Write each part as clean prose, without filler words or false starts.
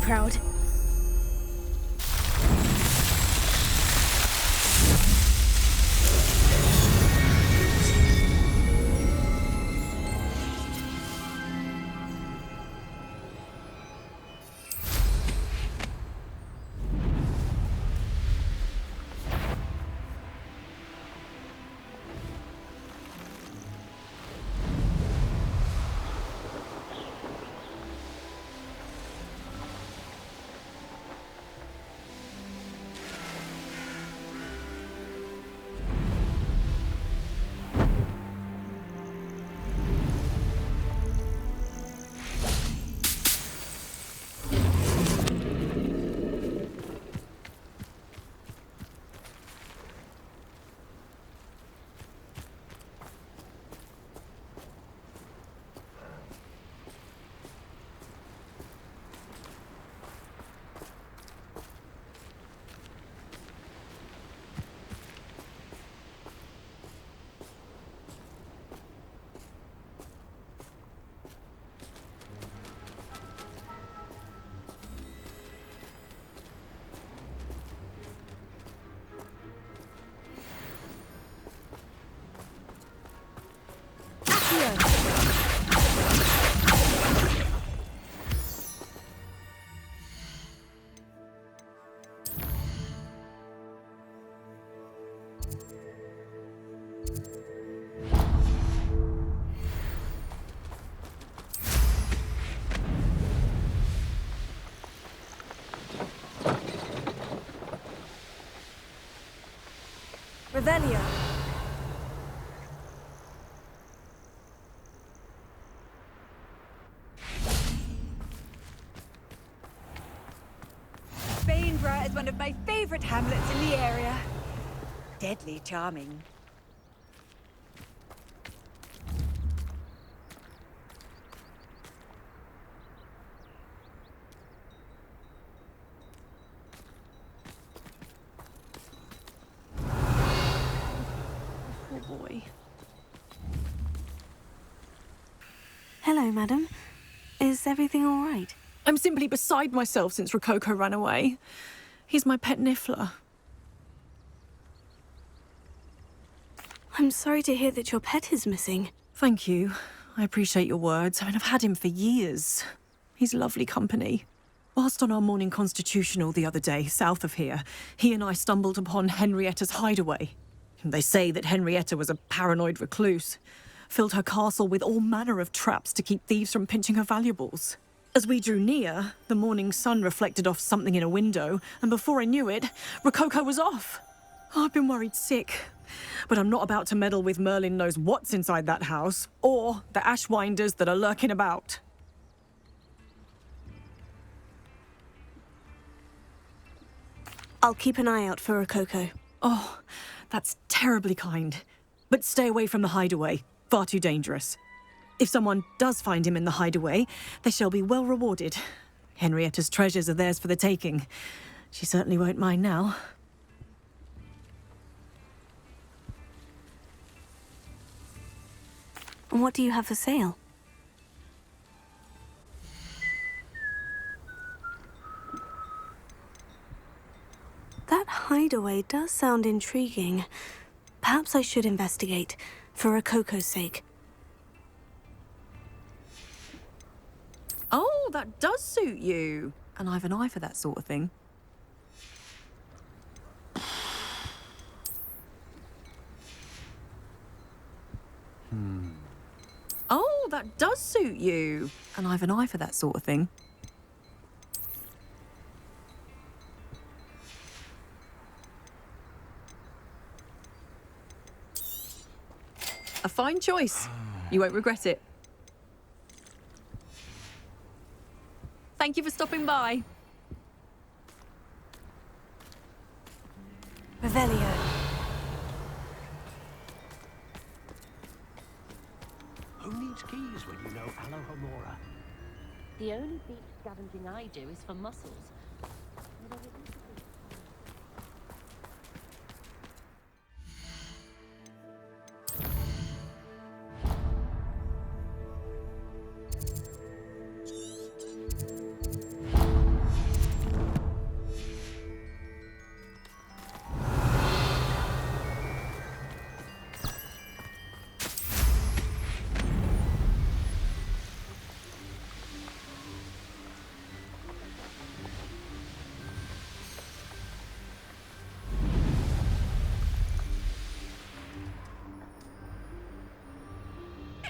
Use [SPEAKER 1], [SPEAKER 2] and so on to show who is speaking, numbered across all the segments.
[SPEAKER 1] proud. Revelio.
[SPEAKER 2] Bainborough is one of my favorite hamlets in the area. Deadly charming.
[SPEAKER 3] Poor boy.
[SPEAKER 4] Hello, madam. Is everything all right?
[SPEAKER 3] I'm simply beside myself since Rococo ran away. He's my pet Niffler.
[SPEAKER 4] I'm sorry to hear that your pet is missing.
[SPEAKER 3] Thank you. I appreciate your words. I mean, I've had him for years. He's lovely company. Whilst on our morning constitutional the other day, south of here, he and I stumbled upon Henrietta's hideaway. They say that Henrietta was a paranoid recluse, filled her castle with all manner of traps to keep thieves from pinching her valuables. As we drew near, the morning sun reflected off something in a window, and before I knew it, Rococo was off. I've been worried sick, but I'm not about to meddle with Merlin knows what's inside that house, or the ashwinders that are lurking about.
[SPEAKER 4] I'll keep an eye out for Rococo.
[SPEAKER 3] Oh, that's terribly kind. But stay away from the hideaway. Far too dangerous. If someone does find him in the hideaway, they shall be well rewarded. Henrietta's treasures are theirs for the taking. She certainly won't mind now.
[SPEAKER 4] And what do you have for sale? That hideaway does sound intriguing. Perhaps I should investigate, for Rococo's sake.
[SPEAKER 3] Oh, that does suit you. And I've an eye for that sort of thing. Oh, that does suit you. And I've an eye for that sort of thing. A fine choice. You won't regret it. Thank you for stopping by.
[SPEAKER 4] Revelio.
[SPEAKER 5] Who needs keys when you know Alohomora?
[SPEAKER 6] The only beach scavenging I do is for mussels.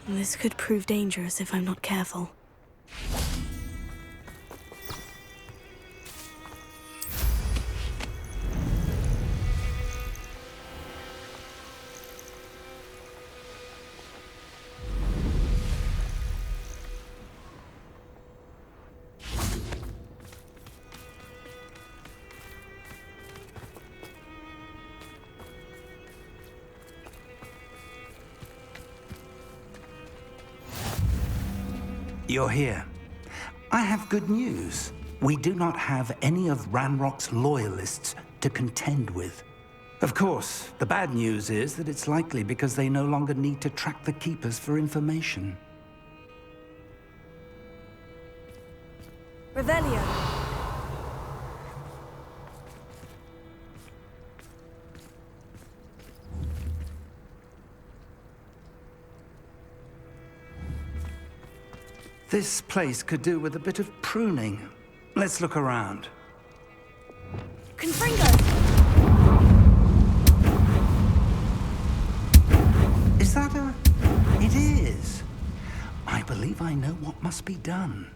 [SPEAKER 4] This could prove dangerous if I'm not careful.
[SPEAKER 1] You're here. I have good news. We do not have any of Ranrock's loyalists to contend with. Of course, the bad news is that it's likely because they no longer need to track the Keepers for information.
[SPEAKER 4] Revelio.
[SPEAKER 1] This place could do with a bit of pruning. Let's look around.
[SPEAKER 4] Confringo!
[SPEAKER 1] Is that a... It is. I believe I know what must be done.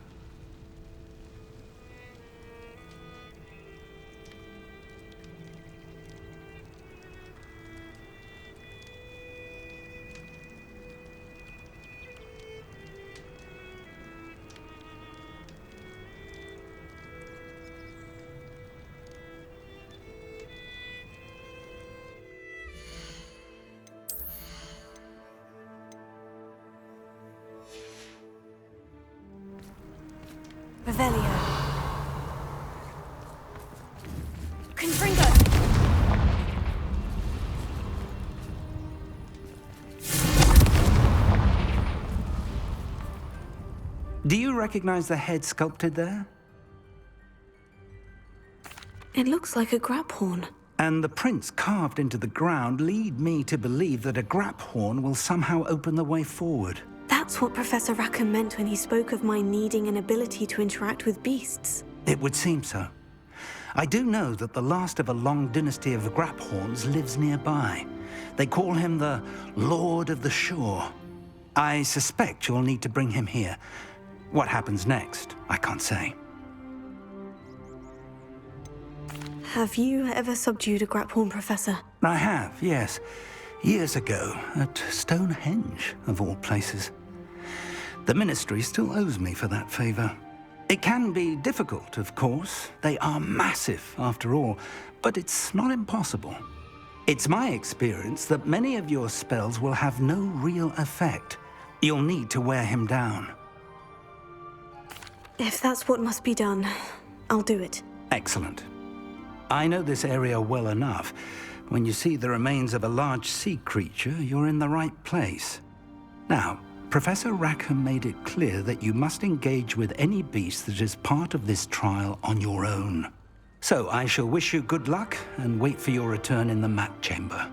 [SPEAKER 4] Revelio. Confringo!
[SPEAKER 1] Do you recognize the head sculpted there?
[SPEAKER 4] It looks like a grap horn.
[SPEAKER 1] And the prints carved into the ground lead me to believe that a grap horn will somehow open the way forward.
[SPEAKER 4] That's what Professor Rackham meant when he spoke of my needing an ability to interact with beasts.
[SPEAKER 1] It would seem so. I do know that the last of a long dynasty of Graphorns lives nearby. They call him the Lord of the Shore. I suspect you'll need to bring him here. What happens next, I can't say.
[SPEAKER 4] Have you ever subdued a Graphorn, Professor?
[SPEAKER 1] I have, yes. Years ago, at Stonehenge, of all places. The Ministry still owes me for that favor. It can be difficult, of course. They are massive, after all, but it's not impossible. It's my experience that many of your spells will have no real effect. You'll need to wear him down.
[SPEAKER 4] If that's what must be done, I'll do it.
[SPEAKER 1] Excellent. I know this area well enough. When you see the remains of a large sea creature, you're in the right place. Now, Professor Rackham made it clear that you must engage with any beast that is part of this trial on your own. So I shall wish you good luck and wait for your return in the map chamber.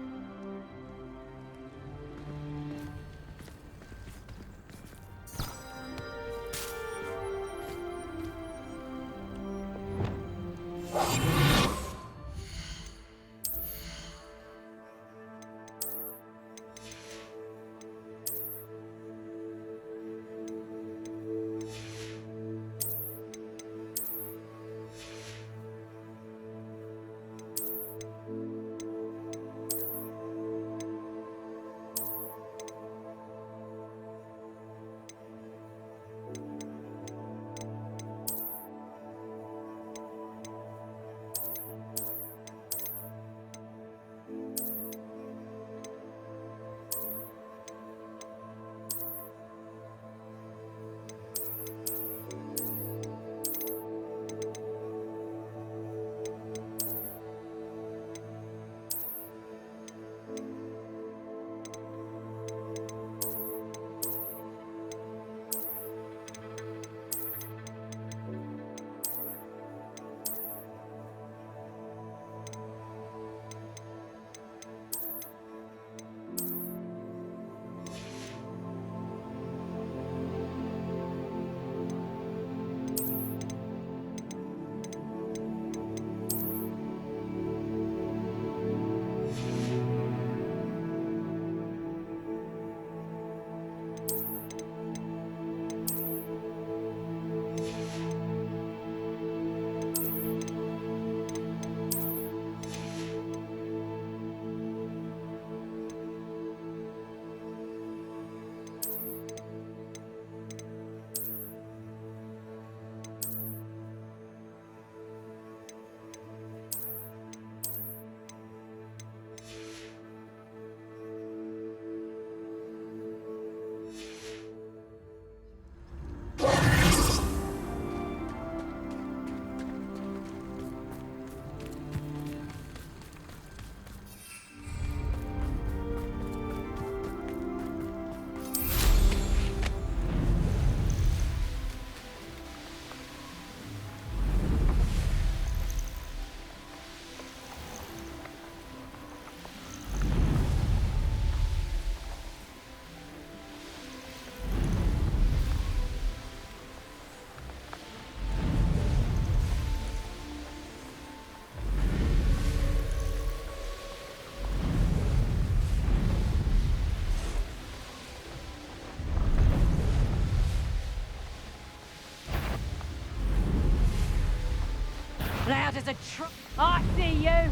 [SPEAKER 6] as a I see you!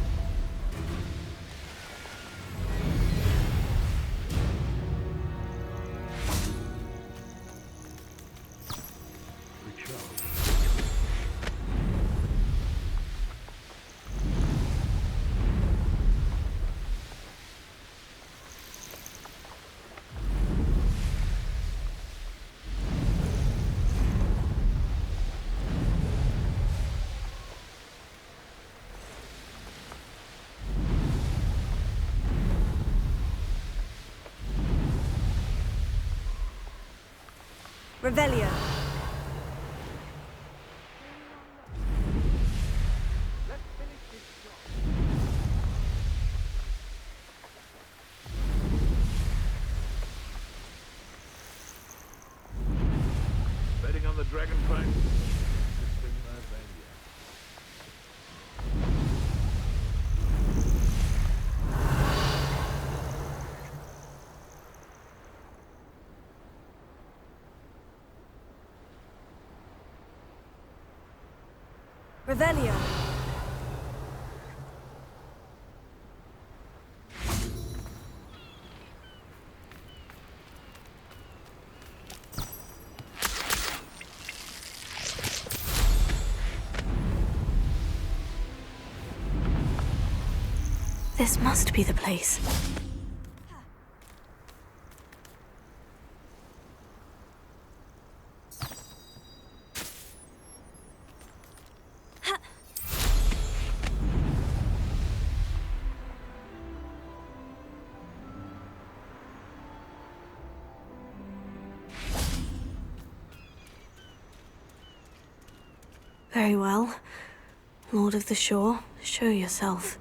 [SPEAKER 2] Revelio.
[SPEAKER 7] Betting on the dragon fight?
[SPEAKER 2] Revelio.
[SPEAKER 4] This must be the place. Very well. Lord of the Shore, show yourself.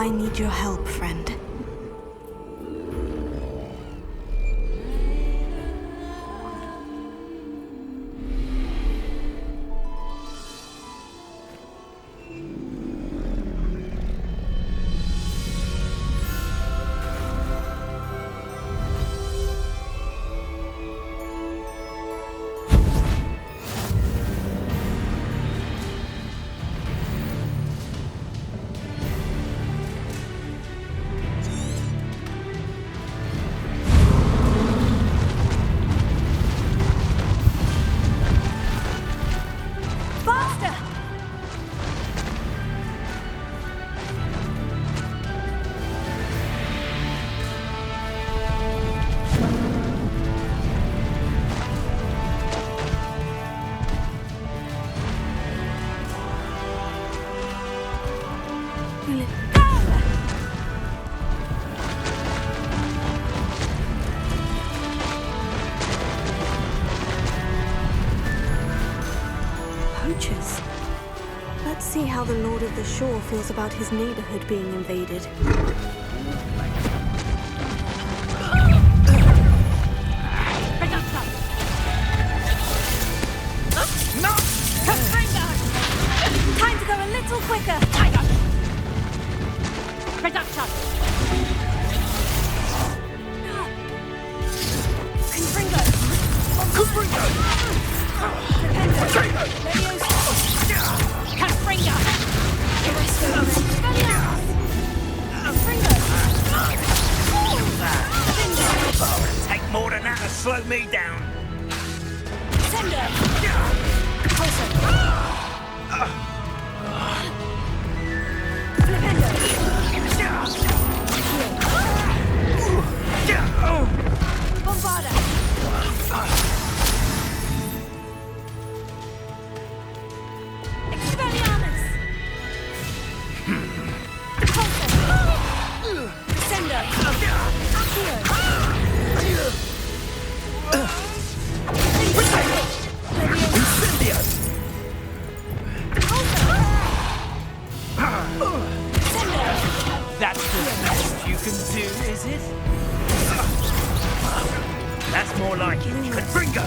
[SPEAKER 4] I need your help, friend. Poachers. Let's see how the Lord of the Shore feels about his neighborhood being invaded.
[SPEAKER 2] Time to go a little quicker.
[SPEAKER 6] Reduction!
[SPEAKER 5] Take more than that to slow me down. That's the best you can do, is it? That's more like it. Confringo!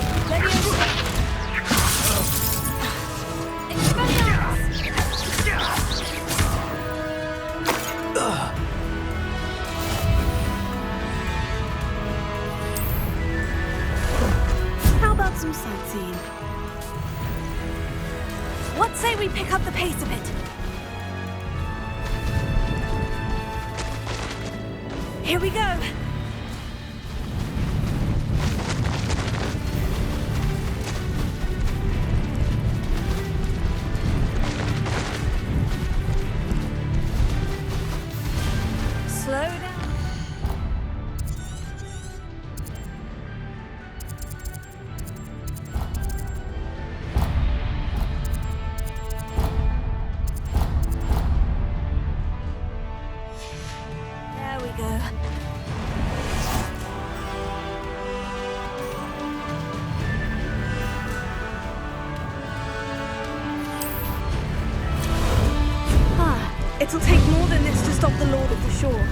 [SPEAKER 4] How about some sightseeing? What say we pick up the pace a bit? Here we go.
[SPEAKER 2] Slow down.
[SPEAKER 4] There we go. It'll take more than this to stop the Lord of the Shore.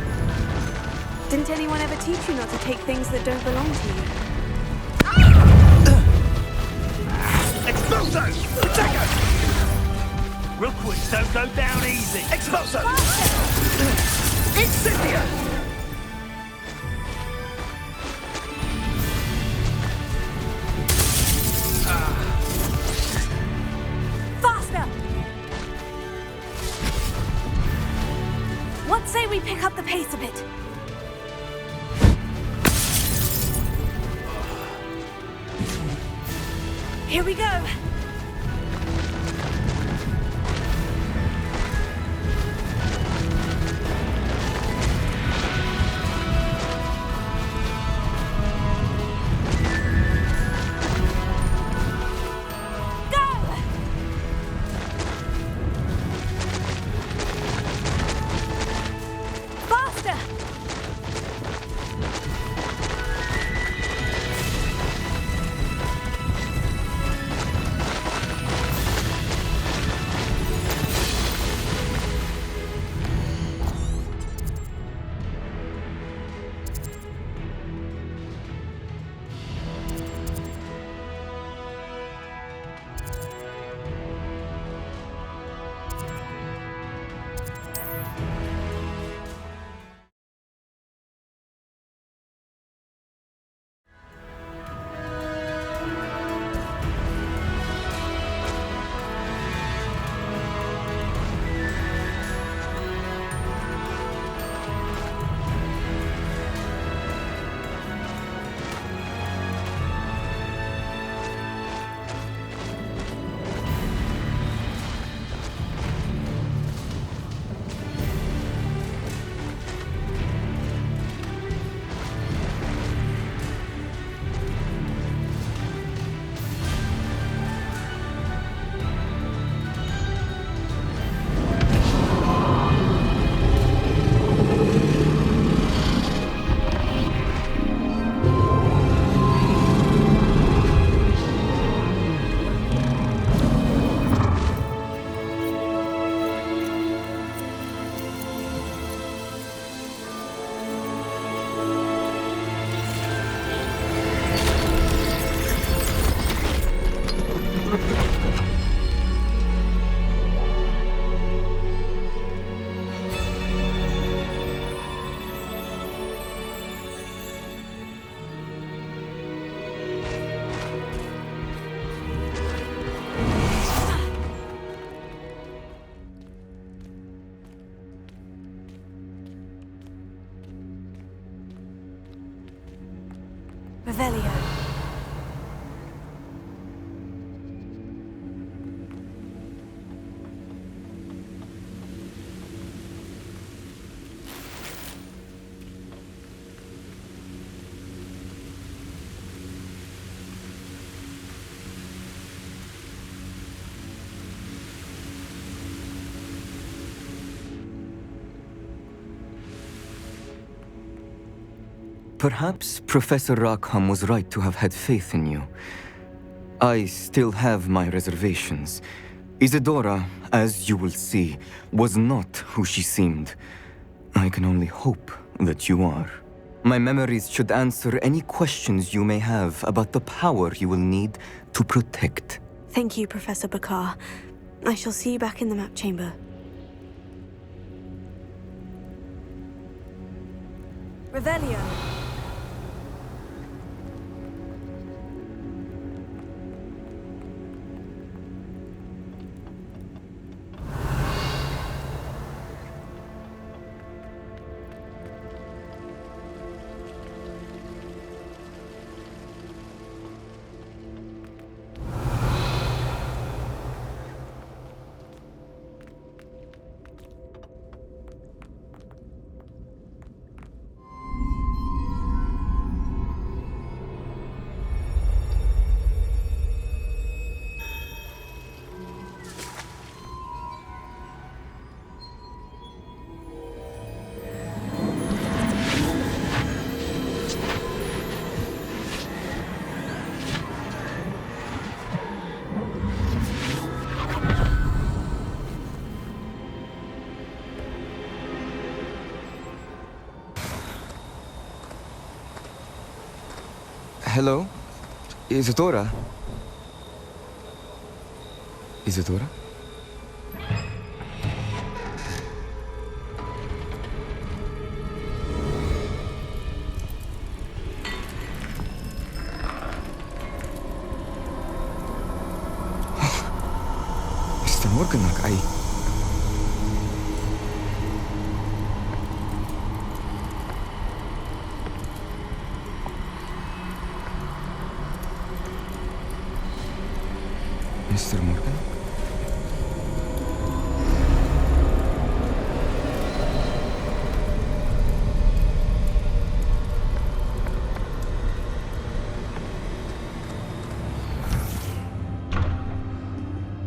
[SPEAKER 4] Didn't anyone ever teach you not to take things that don't belong to you?
[SPEAKER 5] Expulso! Protego! Real quick, don't go down easy. Expulso! Incendio!
[SPEAKER 2] Faster! What say we pick up the pace a bit? Here we go.
[SPEAKER 4] Revelio.
[SPEAKER 8] Perhaps Professor Rackham was right to have had faith in you. I still have my reservations. Isadora, as you will see, was not who she seemed. I can only hope that you are. My memories should answer any questions you may have about the power you will need to protect.
[SPEAKER 4] Thank you, Professor Bakar. I shall see you back in the map chamber. Revelio.
[SPEAKER 8] Hello? Isadora? Isadora? Mr. Morganach, Mr. Morgan?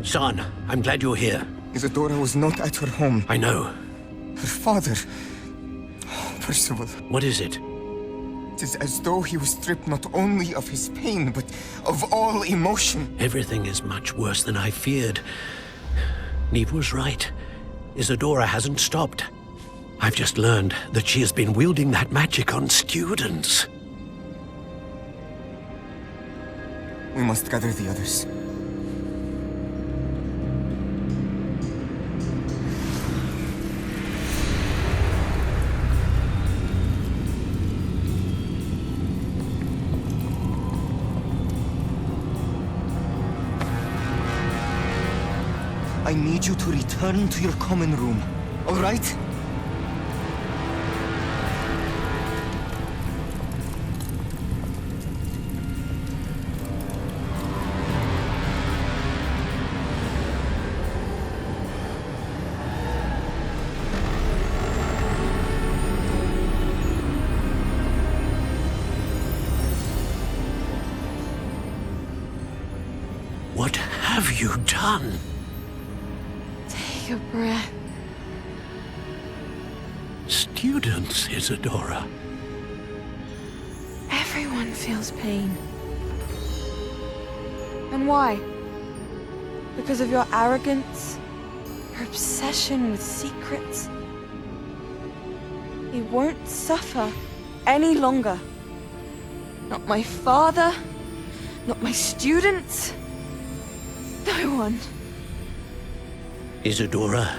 [SPEAKER 5] Son, I'm glad you're here.
[SPEAKER 8] Isadora was not at her home.
[SPEAKER 5] I know.
[SPEAKER 8] Her father... Percival.
[SPEAKER 5] What is it?
[SPEAKER 8] It is as though he was stripped not only of his pain, but of all emotion.
[SPEAKER 5] Everything is much worse than I feared. Neve was right. Isadora hasn't stopped. I've just learned that she has been wielding that magic on students.
[SPEAKER 8] We must gather the others. I need you to return to your common room, all right?
[SPEAKER 5] What have you done?
[SPEAKER 2] Take a breath.
[SPEAKER 5] Students, Isadora.
[SPEAKER 2] Everyone feels pain. And why? Because of your arrogance? Your obsession with secrets? He won't suffer any longer. Not my father, not my students, no one.
[SPEAKER 5] Isadora,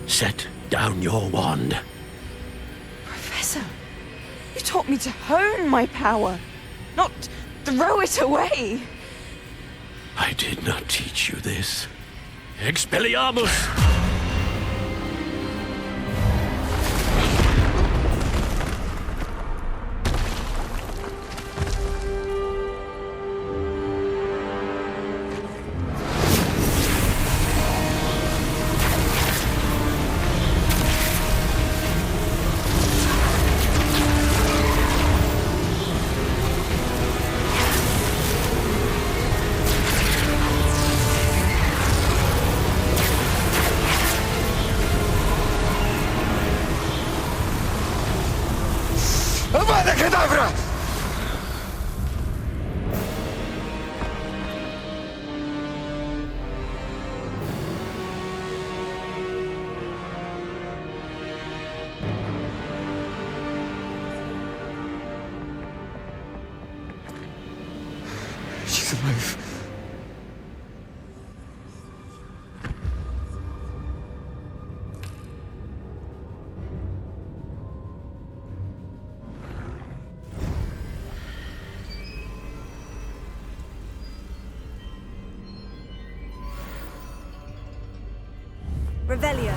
[SPEAKER 5] set down your wand.
[SPEAKER 2] Professor, you taught me to hone my power, not throw it away.
[SPEAKER 5] I did not teach you this. Expelliarmus!
[SPEAKER 8] alive.
[SPEAKER 4] Revelio.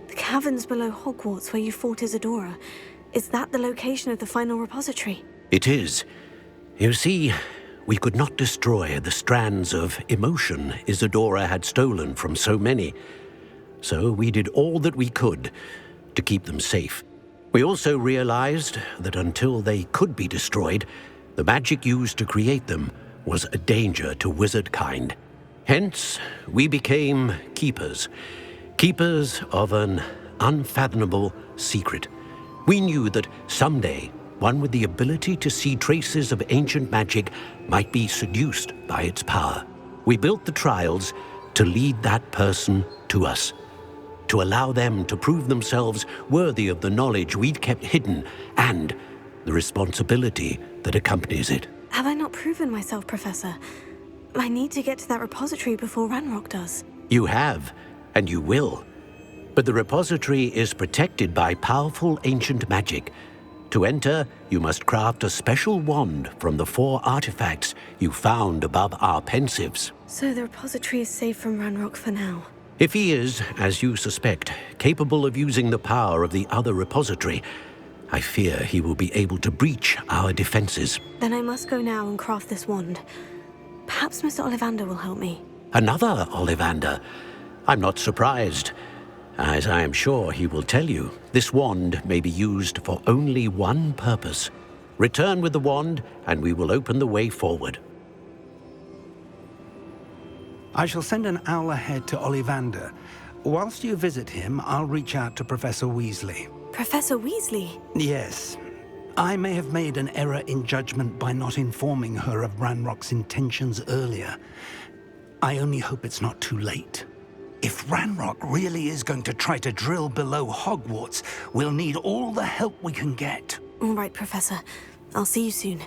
[SPEAKER 4] The caverns below Hogwarts where you fought Isadora. Is that the location of the final repository?
[SPEAKER 5] It is. You see, we could not destroy the strands of emotion Isadora had stolen from so many. So we did all that we could to keep them safe. We also realized that until they could be destroyed, the magic used to create them was a danger to wizard kind. Hence, we became keepers. Keepers of an unfathomable secret. We knew that someday, one with the ability to see traces of ancient magic might be seduced by its power. We built the trials to lead that person to us, to allow them to prove themselves worthy of the knowledge we'd kept hidden and the responsibility that accompanies it.
[SPEAKER 4] Have I not proven myself, Professor? I need to get to that repository before Ranrock does.
[SPEAKER 5] You have, and you will. But the repository is protected by powerful ancient magic. To enter, you must craft a special wand from the 4 artifacts you found above our pensives.
[SPEAKER 4] So the repository is safe from Ranrock for now.
[SPEAKER 5] If he is, as you suspect, capable of using the power of the other repository, I fear he will be able to breach our defenses.
[SPEAKER 4] Then I must go now and craft this wand. Perhaps Mr. Ollivander will help me.
[SPEAKER 5] Another Ollivander? I'm not surprised. As I am sure he will tell you, this wand may be used for only one purpose. Return with the wand, and we will open the way forward.
[SPEAKER 1] I shall send an owl ahead to Ollivander. Whilst you visit him, I'll reach out to Professor Weasley.
[SPEAKER 4] Professor Weasley?
[SPEAKER 1] Yes. I may have made an error in judgment by not informing her of Ranrock's intentions earlier. I only hope it's not too late. If Ranrock really is going to try to drill below Hogwarts, we'll need all the help we can get.
[SPEAKER 4] All right, Professor. I'll see you soon.